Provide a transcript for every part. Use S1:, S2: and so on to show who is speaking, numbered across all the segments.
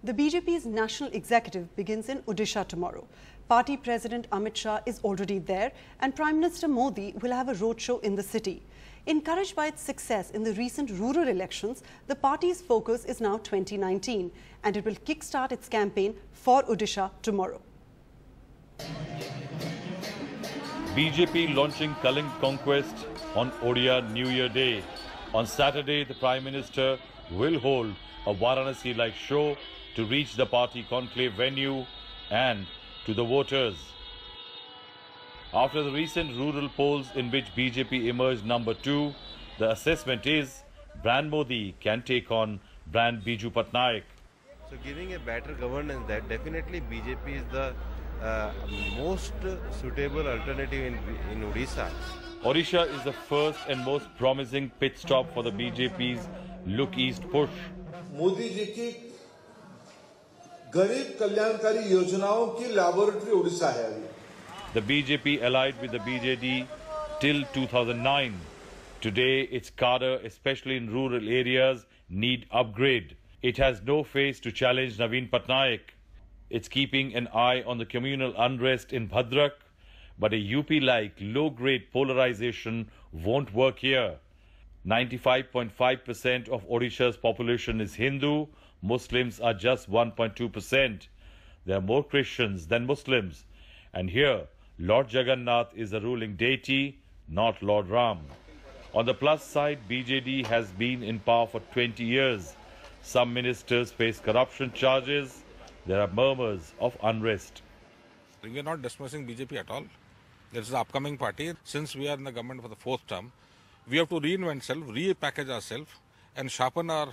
S1: The BJP's national executive begins in Odisha tomorrow. Party President Amit Shah is already there and Prime Minister Modi will have a roadshow in the city. Encouraged by its success in the recent rural elections, the party's focus is now 2019 and it will kickstart its campaign for Odisha tomorrow.
S2: BJP launching Kaling Conquest on Odia New Year Day. On Saturday, the Prime Minister will hold a Varanasi-like show to reach the party conclave venue and to the voters. After the recent rural polls in which BJP emerged number 2, the assessment is Brand Modi can take on Brand Biju Patnaik.
S3: So giving a better governance, that definitely BJP is the most suitable alternative in Odisha.
S2: Odisha is the first and most promising pit stop for the BJP's Look East push.
S4: Modi ji की गरीब कल्याणकारी योजनाओं की laboratory Odisha है अभी.
S2: The BJP allied with the BJD till 2009. Today, its cadre, especially in rural areas, need upgrade. It has no face to challenge Naveen Patnaik. It's keeping an eye on the communal unrest in Bhadrak, but a UP-like low-grade polarization won't work here. 95.5% of Odisha's population is Hindu. Muslims are just 1.2%. There are more Christians than Muslims. And here, Lord Jagannath is the ruling deity, not Lord Ram. On the plus side, BJD has been in power for 20 years. Some ministers face corruption charges. There are murmurs of unrest.
S5: We are not dismissing BJP at all. This is the upcoming party. Since we are in the government for the 4th term, we have to reinvent ourselves, repackage ourselves and sharpen our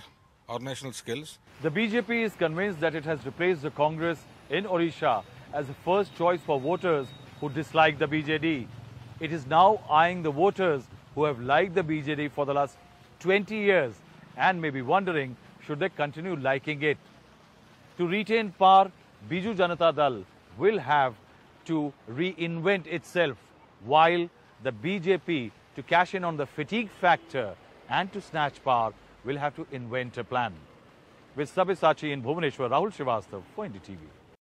S5: organizational skills.
S6: The BJP is convinced that it has replaced the Congress in Odisha as the first choice for voters who dislike the BJD. It is now eyeing the voters who have liked the BJD for the last 20 years and may be wondering should they continue liking it. To retain power, Biju Janata Dal will have to reinvent itself, while the BJP, to cash in on the fatigue factor and to snatch power, will have to invent a plan. With Sabyasachi in Bhubaneswar, Rahul Srivastava for NDTV.